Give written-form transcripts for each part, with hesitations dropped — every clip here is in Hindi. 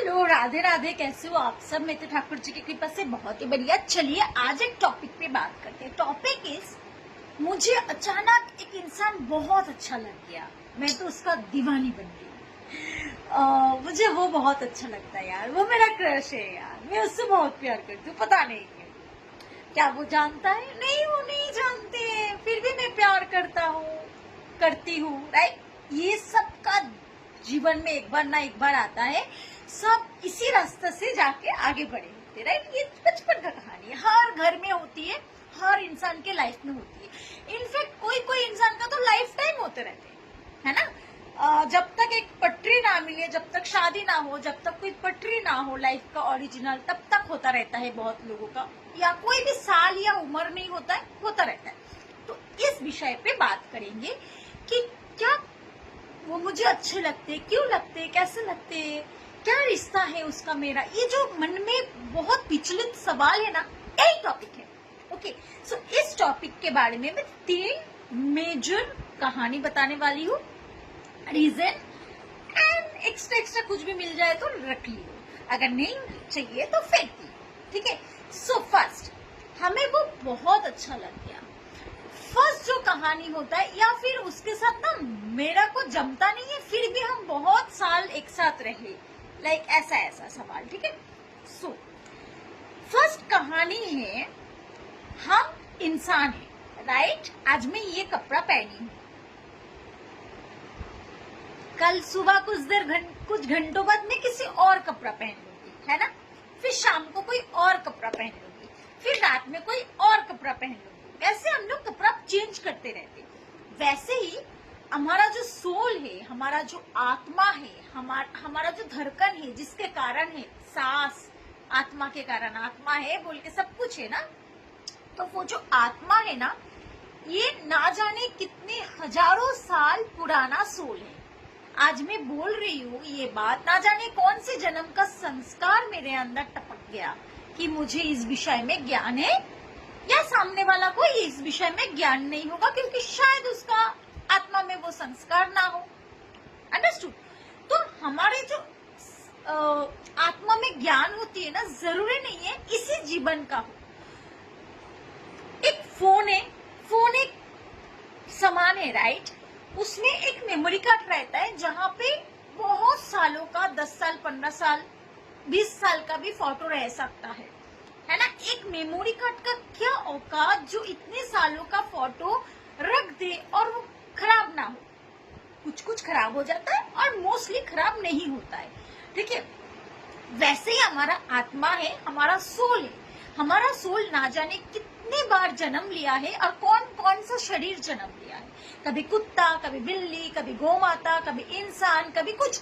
हेलो, राधे राधे। कैसे हो आप सब? मैं तो ठाकुर जी की कृपा से बहुत ही बढ़िया। चलिए आज एक टॉपिक पे बात करते हैं। टॉपिक इज, मुझे अचानक एक इंसान बहुत अच्छा लग गया, मैं तो उसका दीवानी बन गई। मुझे वो बहुत अच्छा लगता है यार, वो मेरा क्रश है यार, मैं उससे बहुत प्यार करती हूँ। पता नहीं क्यों, क्या वो जानता है? नहीं, वो नहीं जानते हैं, फिर भी मैं प्यार करती हूँ, राइट। ये सबका जीवन में एक बार ना एक बार आता है, सब इसी रास्ते से जाके आगे बढ़े होते, राइट। ये बचपन का कहानी है, हर घर में होती है, हर इंसान के लाइफ में होती है। इनफैक्ट कोई कोई इंसान का तो लाइफ टाइम होते रहते हैं, है ना। जब तक एक पटरी ना मिले, जब तक शादी ना हो, जब तक कोई पटरी ना हो लाइफ का ओरिजिनल, तब तक होता रहता है बहुत लोगों का। या कोई भी साल या उम्र नहीं होता है, होता रहता है। तो इस विषय पे बात करेंगे कि क्या वो मुझे अच्छे लगते, क्यों लगते, कैसे लगते, क्या रिश्ता है उसका मेरा। ये जो मन में बहुत विचलित सवाल है ना, यही टॉपिक है। ओके, सो इस टॉपिक के बारे में मैं 3 मेजर कहानी बताने वाली हूँ। रीजन एंड एक्स्ट्रा कुछ भी मिल जाए तो रख लियो, अगर नहीं चाहिए तो फेंक दियो, ठीक है। सो फर्स्ट, हमें वो बहुत अच्छा लग गया। फर्स्ट जो कहानी होता है, या फिर उसके साथ ना मेरा को जमता नहीं है, फिर भी हम बहुत साल एक साथ रहे, लाइक ऐसा सवाल, ठीक है। सो फर्स्ट कहानी है, हम इंसान हैं, राइट। आज मैं ये कपड़ा पहनी हूँ, कल सुबह कुछ घंटों बाद मैं किसी और कपड़ा पहन लूंगी, है ना। फिर शाम को कोई और कपड़ा पहन लूंगी, फिर रात में कोई और कपड़ा पहन लूंगी। वैसे हम लोग कपड़ा चेंज करते रहते। वैसे ही हमारा जो सोल है, हमारा जो आत्मा है, हमारा जो धड़कन है, जिसके कारण है सांस, आत्मा के कारण आत्मा है बोल के सब कुछ है ना। तो वो जो आत्मा है ना, ये ना जाने कितने हजारों साल पुराना सोल है। आज मैं बोल रही हूँ ये बात, ना जाने कौन से जन्म का संस्कार मेरे अंदर टपक गया कि मुझे इस विषय में ज्ञान है, या सामने वाला को इस विषय में ज्ञान नहीं होगा क्योंकि शायद उसका आत्मा में वो संस्कार ना हो। अंडरस्टूड? तो हमारे जो आत्मा में ज्ञान होती है ना, जरूरी नहीं है इसी जीवन का हो। एक फोन है, फोन एक सामान है, राइट। उसमें एक मेमोरी कार्ड रहता है जहां पे बहुत सालों का, 10 साल, 15 साल, 20 साल का भी फोटो रह सकता है ना। एक मेमोरी कार्ड का क्या औकात जो इतने सालों का फोटो रख दे और वो खराब ना हो। कुछ खराब हो जाता है और मोस्टली खराब नहीं होता है, ठीक है। वैसे ही हमारा आत्मा है, हमारा सोल है। हमारा सोल ना जाने कितने बार जन्म लिया है और कौन कौन सा शरीर जन्म लिया है। कभी कुत्ता, कभी बिल्ली, कभी गौमाता, कभी इंसान, कभी कुछ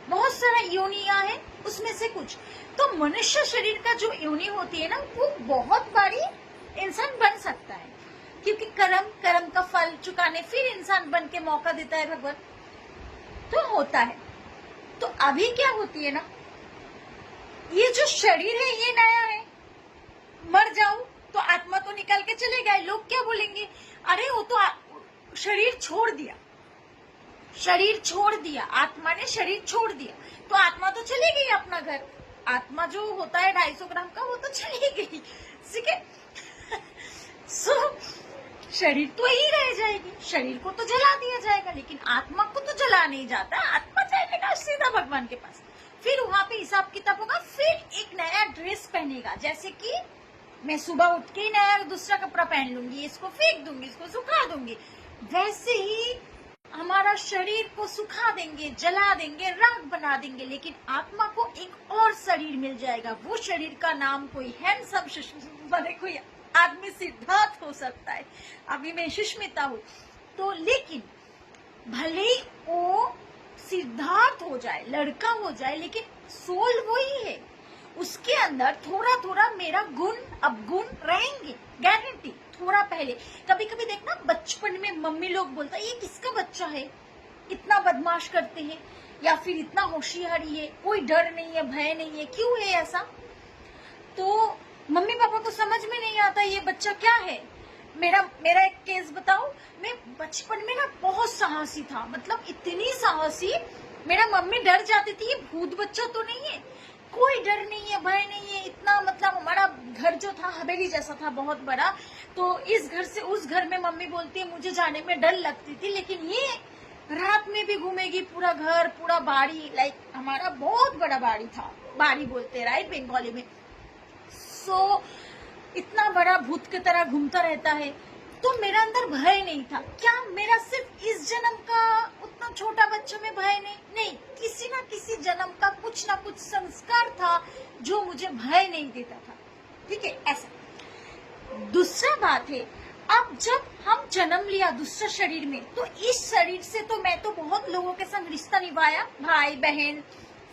बहुत सारा योनियां है, उसमें से कुछ। तो मनुष्य शरीर का जो योनि होती है ना, वो बहुत बारी इंसान बन सकता है, क्योंकि कर्म का फल चुकाने फिर इंसान बन के मौका देता है भगवान, तो होता है। तो अभी क्या होती है ना, ये जो शरीर है ये नया है, मर जाऊं तो आत्मा तो निकल के चले गए। लोग क्या बोलेंगे, अरे वो तो शरीर छोड़ दिया, आत्मा ने शरीर छोड़ दिया, तो आत्मा तो चली गई अपना घर। आत्मा जो होता है 250 ग्राम का, वो तो चली गई, ठीक है। सो शरीर तो यही रह जाएगी, शरीर को तो जला दिया जाएगा, लेकिन आत्मा को तो जला नहीं जाता। आत्मा जाएगा सीधा भगवान के पास, फिर वहां पे हिसाब किताब होगा, फिर एक नया ड्रेस पहनेगा। जैसे कि मैं सुबह उठ के नया दूसरा कपड़ा पहन लूंगी, इसको फेंक दूंगी, इसको सुखा दूंगी। वैसे ही हमारा शरीर को सुखा देंगे, जला देंगे, राख बना देंगे, लेकिन आत्मा को एक और शरीर मिल जाएगा। वो शरीर का नाम कोई हैंडसम बने, कोई आदमी सिद्धार्थ हो सकता है, अभी मैं सुष्मिता हूँ तो। लेकिन भले ही वो सिद्धार्थ हो जाए, लड़का हो जाए, लेकिन सोल वही है। उसके अंदर थोड़ा थोड़ा मेरा गुण, अवगुण रहेंगे, गारंटी। थोड़ा पहले कभी कभी देखना, बचपन में मम्मी लोग बोलता ये किसका बच्चा है, इतना बदमाश करते हैं, या फिर इतना होशियारी है, कोई डर नहीं है, भय नहीं है, क्यों है ऐसा। तो मम्मी पापा को समझ में नहीं आता ये बच्चा क्या है। मेरा एक केस बताऊं, मैं बचपन में ना बहुत साहसी था, मतलब इतनी साहसी मेरा मम्मी डर जाती थी, ये भूत बच्चा तो नहीं है, कोई डर नहीं है, भय नहीं है। इतना मतलब हमारा घर जो था हवेली जैसा था, बहुत बड़ा। तो इस घर से उस घर में मम्मी बोलती है मुझे जाने में डर लगती थी, लेकिन ये रात में भी घूमेगी पूरा घर, पूरा बाड़ी। लाइक हमारा बहुत बड़ा बाड़ी था, बाड़ी बोलते हैं राइट बंगाली में। सो इतना बड़ा भूत की तरह घूमता रहता है। तो मेरा अंदर भय नहीं था। क्या मेरा सिर्फ इस जन्म का उतना छोटा बच्चों में भय नहीं, किसी ना किसी जन्म का कुछ ना कुछ संस्कार था जो मुझे भय नहीं देता था। ठीक है, ऐसा। दूसरा बात है, अब जब हम जन्म लिया दूसरा शरीर में, तो इस शरीर से तो मैं तो बहुत लोगों के संग रिश्ता निभाया, भाई बहन,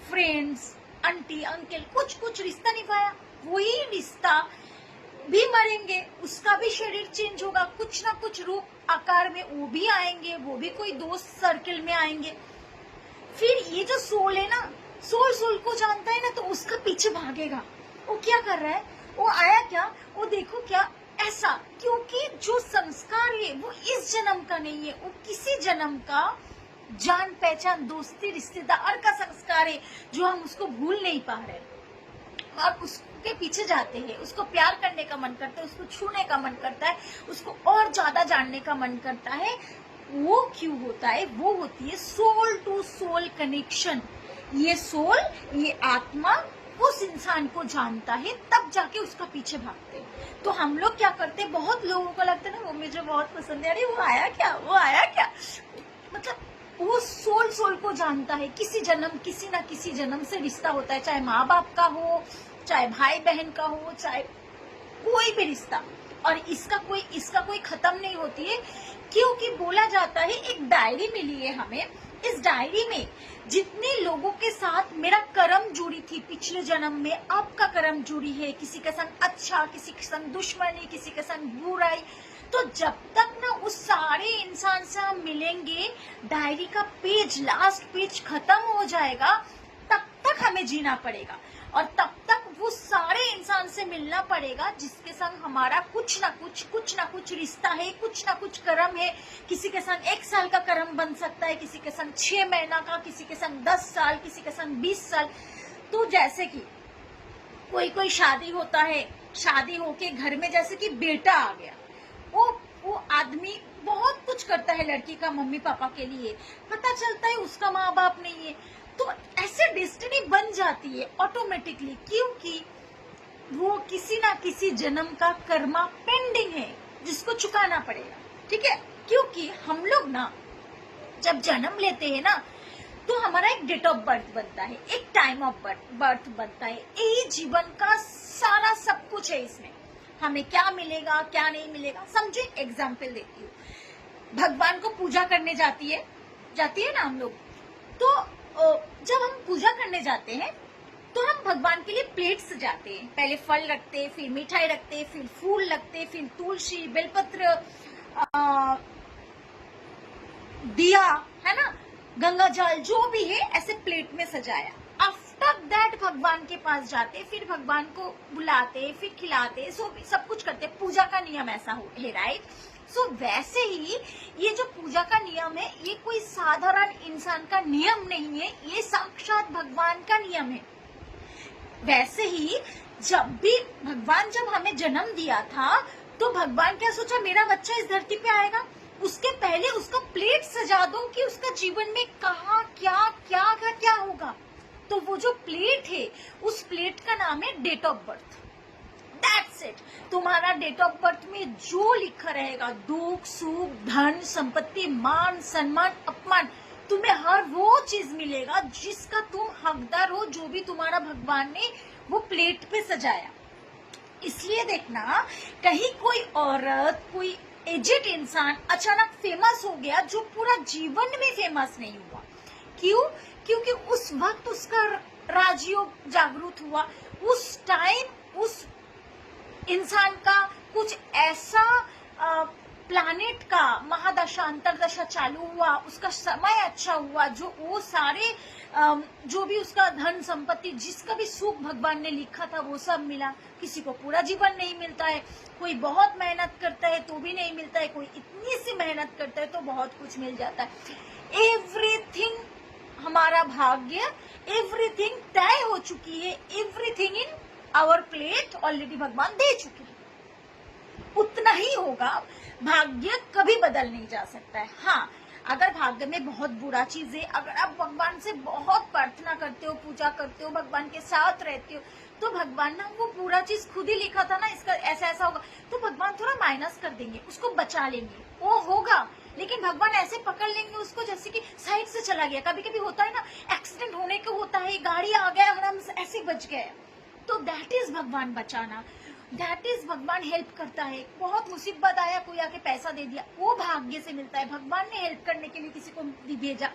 फ्रेंड्स, आंटी अंकल, कुछ कुछ रिश्ता निभाया। वही रिश्ता भी मरेंगे, उसका भी शरीर चेंज होगा, कुछ ना कुछ रूप आकार में वो भी आएंगे, वो भी कोई दोस्त सर्कल में आएंगे। फिर ये जो सोल है ना, सोल को जानता है ना, तो उसका पीछे भागेगा। वो क्या कर रहा है, वो आया क्या, वो देखो क्या, ऐसा। क्योंकि जो संस्कार है वो इस जन्म का नहीं है, वो किसी जन्म का जान पहचान, दोस्ती, रिश्तेदार का संस्कार है, जो हम उसको भूल नहीं पा रहे और उसके पीछे जाते हैं। उसको प्यार करने का मन करता है, उसको छूने का मन करता है, उसको और ज्यादा जानने का मन करता है। वो क्यों होता है, वो होती है सोल टू सोल कनेक्शन। ये सोल, ये आत्मा उस इंसान को जानता है, तब जाके उसका पीछे भागते हैं। तो हम लोग क्या करते हैं, बहुत लोगों को लगता है ना वो मुझे बहुत पसंद है, अरे वो आया क्या, वो आया क्या। मतलब वो सोल को जानता है। किसी ना किसी जन्म से रिश्ता होता है, चाहे माँ बाप का हो, चाहे भाई बहन का हो, चाहे कोई भी रिश्ता। और इसका कोई खत्म नहीं होती है, क्योंकि बोला जाता है, एक डायरी मिली है हमें। इस डायरी में जितने लोगों के साथ मेरा कर्म जुड़ी थी पिछले जन्म में, आपका कर्म जुड़ी है, किसी के संग अच्छा, किसी के संग दुश्मनी, किसी के संग बुराई। तो जब तक ना उस सारे इंसान से हम मिलेंगे, डायरी का पेज, लास्ट पेज खत्म हो जाएगा, तब तक हमें जीना पड़ेगा। और तब तक वो सारे इंसान से मिलना पड़ेगा जिसके संग हमारा कुछ ना कुछ रिश्ता है, कुछ ना कुछ कर्म है। किसी के संग 1 साल का कर्म बन सकता है, किसी के संग 6 महीना का, किसी के संग 10 साल, किसी के संग 20 साल। तो जैसे कि कोई शादी होता है, शादी होके घर में जैसे कि बेटा आ गया, वो आदमी बहुत कुछ करता है लड़की का मम्मी पापा के लिए, पता चलता है उसका माँ बाप नहीं है। तो ऐसे डेस्टिनी बन जाती है ऑटोमेटिकली, क्योंकि वो किसी ना किसी जन्म का कर्मा पेंडिंग है जिसको चुकाना पड़ेगा। ठीक है, क्योंकि हम लोग ना जब जन्म लेते हैं ना, तो हमारा एक डेट ऑफ बर्थ बनता है, एक टाइम ऑफ बर्थ बनता है। यही जीवन का सारा सब कुछ है इसमें। हमें क्या मिलेगा, क्या नहीं मिलेगा। समझो, एक एग्जाम्पल देती हूँ। भगवान को पूजा करने जाती है ना हम लोग। तो जब हम पूजा करने जाते हैं तो हम भगवान के लिए प्लेट सजाते हैं। पहले फल रखते हैं, फिर मिठाई रखते हैं, फिर फूल रखते हैं, फिर तुलसी, बेलपत्र, दिया, है ना, गंगा जल, जो भी है ऐसे प्लेट में सजाया। आफ्टर दैट भगवान के पास जाते, फिर भगवान को बुलाते, फिर खिलाते, सब कुछ करते। पूजा का नियम ऐसा है, राइट। सो वैसे ही ये जो पूजा का नियम है, ये कोई साधारण इंसान का नियम नहीं है, ये साक्षात भगवान का नियम है। वैसे ही जब हमें जन्म दिया था, तो भगवान क्या सोचा, मेरा बच्चा इस धरती पे आएगा, उसके पहले उसका प्लेट सजा दो कि उसका जीवन में कहाँ क्या होगा। तो वो जो प्लेट है, उस प्लेट का नाम है date of birth. That's it। तुम्हारा डेट ऑफ बर्थ में जो लिखा रहेगा, दुख सुख, धन संपत्ति, मान सम्मान, अपमान, तुम्हें हर वो चीज मिलेगा जिसका तुम हकदार हो, जो भी तुम्हारा भगवान ने वो प्लेट पे सजाया। इसलिए देखना, कहीं कोई औरत, कोई एजेड इंसान अचानक फेमस हो गया, जो पूरा जीवन में फेमस नहीं हुआ। क्यों? क्योंकि उस वक्त उसका राजयोग जागृत हुआ। उस टाइम उस इंसान का कुछ ऐसा प्लानेट का महादशा अंतरदशा चालू हुआ, उसका समय अच्छा हुआ, जो वो सारे जो भी उसका धन संपत्ति, जिसका भी सुख भगवान ने लिखा था, वो सब मिला। किसी को पूरा जीवन नहीं मिलता है, कोई बहुत मेहनत करता है तो भी नहीं मिलता है, कोई इतनी सी मेहनत करता है तो बहुत कुछ मिल जाता है। एवरीथिंग हमारा भाग्य, एवरीथिंग तय हो चुकी है, everything in our plate already भगवान दे चुके हैं, उतना ही होगा। भाग्य कभी बदल नहीं जा सकता है। हाँ, अगर भाग्य में बहुत बुरा चीज है, अगर आप भगवान से बहुत प्रार्थना करते हो, पूजा करते हो, भगवान के साथ रहते हो, तो भगवान ना वो बुरा चीज खुद ही लिखा था ना, इसका ऐसा ऐसा होगा, तो भगवान थोड़ा माइनस कर देंगे, उसको बचा लेंगे, वो होगा। लेकिन भगवान ऐसे पकड़ लेंगे उसको जैसे कि साइड से चला गया। कभी कभी होता है ना, एक्सीडेंट होने को होता है, गाड़ी आ गया और हम ऐसे बच गए, तो दैट इज भगवान बचाना, दैट इज भगवान हेल्प करता है। बहुत मुसीबत आया, कोई आके पैसा दे दिया, वो भाग्य से मिलता है, भगवान ने हेल्प करने के लिए किसी को भेजा,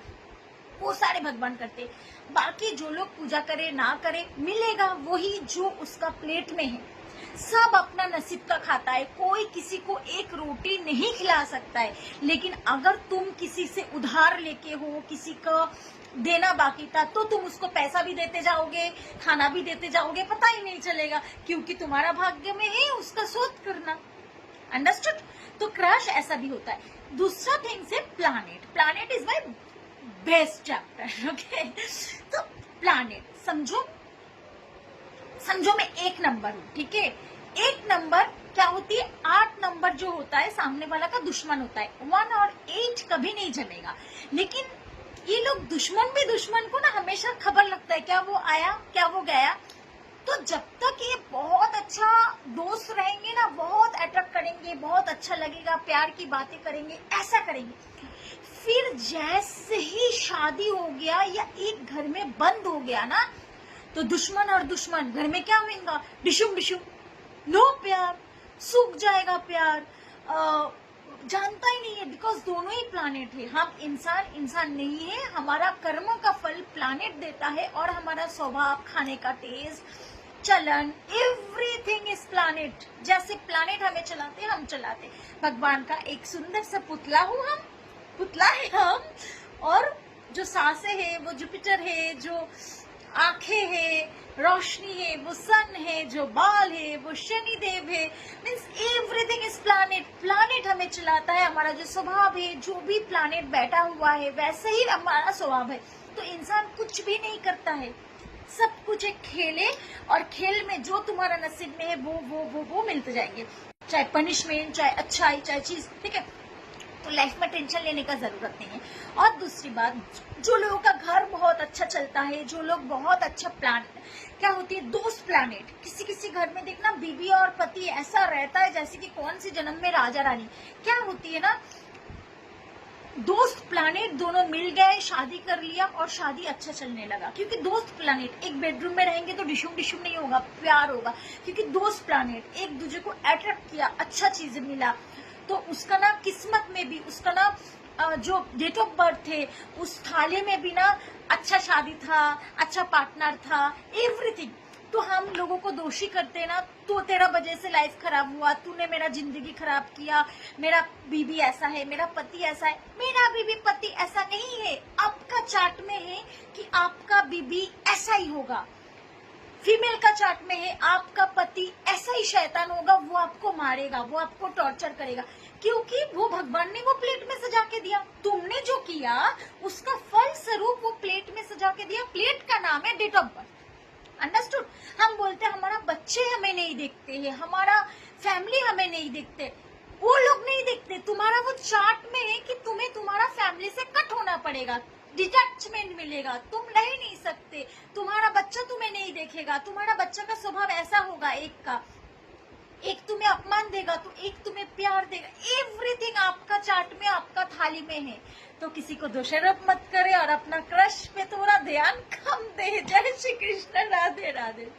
वो सारे भगवान करते। बाकी जो लोग पूजा करे ना करे, मिलेगा वही जो उसका प्लेट में है। सब अपना नसीब का खाता है, कोई किसी को एक रोटी नहीं खिला सकता है। लेकिन अगर तुम किसी से उधार लेके हो, किसी का देना बाकी था, तो तुम उसको पैसा भी देते जाओगे, खाना भी देते जाओगे, पता ही नहीं चलेगा, क्योंकि तुम्हारा भाग्य में है उसका शोध करना। अंडरस्टूड? तो क्रश ऐसा भी होता है। दूसरा थिंग्स है planet. Planet is my best chapter. Okay, तो प्लानेट समझो मैं 1 नंबर हूँ, ठीक है। 1 नंबर क्या होती है? 8 नंबर जो होता है सामने वाला का दुश्मन होता है। 1 और 8 कभी नहीं जमेगा। लेकिन ये लोग दुश्मन को ना हमेशा खबर लगता है, क्या वो आया, क्या वो गया। तो जब तक ये बहुत अच्छा दोस्त रहेंगे ना, बहुत अट्रैक्ट करेंगे, बहुत अच्छा लगेगा, प्यार की बातें करेंगे, ऐसा करेंगे। फिर जैसे ही शादी हो गया या एक घर में बंद हो गया ना, तो दुश्मन और दुश्मन घर में क्या होगा? डिशुम डिशुम, नो प्यार, सूख जाएगा प्यार, जानता ही नहीं है, बिकॉज दोनों ही प्लानेट है। हम इंसान नहीं है, हमारा कर्मों का फल प्लानेट देता है, और हमारा स्वभाव, खाने का टेस्ट, चलन, एवरीथिंग इज प्लानेट। जैसे प्लानेट हमें चलाते, हम चलाते। भगवान का एक सुंदर सा पुतला है हम, और जो सांसें है वो जुपिटर है, जो आंखें है, रोशनी है वो सन है, जो बाल है वो शनिदेव है। Means everything is planet. Planet हमें चलाता है, हमारा जो स्वभाव है, जो भी प्लानेट बैठा हुआ है वैसे ही हमारा स्वभाव है। तो इंसान कुछ भी नहीं करता है, सब कुछ एक खेल है, और खेल में जो तुम्हारा नसीब में है वो मिलते जाएंगे, चाहे पनिशमेंट, चाहे अच्छाई, चाहे चीज, ठीक है। तो लाइफ में टेंशन लेने का जरूरत नहीं है। और दूसरी बात, जो लोगों का घर बहुत अच्छा चलता है, जो लोग बहुत अच्छा प्लान, क्या होती है? दोस्त प्लानेट। किसी घर में देखना बीवी और पति ऐसा रहता है जैसे कि कौन सी जन्म में राजा रानी। क्या होती है ना, दोस्त प्लानेट दोनों मिल गए, शादी कर लिया, और शादी अच्छा चलने लगा, क्योंकि दोस्त प्लानेट एक बेडरूम में रहेंगे तो डिशुम डिशुम नहीं होगा, प्यार होगा, क्योंकि दोस्त प्लानेट एक दूसरे को अट्रैक्ट किया, अच्छा चीज मिला, तो उसका ना किस्मत में भी, उसका ना जो डेट ऑफ बर्थ थे उस थाली में भी ना अच्छा शादी था, अच्छा पार्टनर था, एवरीथिंग। तो हम लोगों को दोषी करते हैं ना, तो तेरा वजह से लाइफ खराब हुआ, तूने मेरा जिंदगी खराब किया, मेरा बीबी ऐसा है, मेरा पति ऐसा है। मेरा बीबी पति ऐसा नहीं है, आपका चार्ट में है कि आपका बीबी ऐसा ही होगा। फीमेल का चार्ट में है आपका पति ऐसा ही शैतान होगा, वो आपको मारेगा, वो आपको टॉर्चर करेगा, क्योंकि वो भगवान ने वो प्लेट में सजा के दिया। तुमने जो किया उसका फल स्वरूप वो प्लेट में सजा के दिया। प्लेट का नाम है डेट ऑफ बर्थ। अंडरस्टूड? हम बोलते हैं हमारा बच्चे हमें नहीं देखते हैं, हमारा फैमिली हमें नहीं देखते, वो लोग नहीं देखते। तुम्हारा वो चार्ट में है कि तुम्हें तुम्हारा फैमिली से कट होना पड़ेगा, डिटैचमेंट मिलेगा, तुम रह नहीं सकते, तुम्हारा बच्चा तुम्हें नहीं देखेगा, तुम्हारा बच्चा का स्वभाव ऐसा होगा, एक तुम्हें अपमान देगा तो एक तुम्हें प्यार देगा। एवरीथिंग आपका चार्ट में, आपका थाली में है। तो किसी को दोषारोप मत करे और अपना क्रश पे थोड़ा ध्यान कम दे। जय श्री कृष्ण, राधे राधे।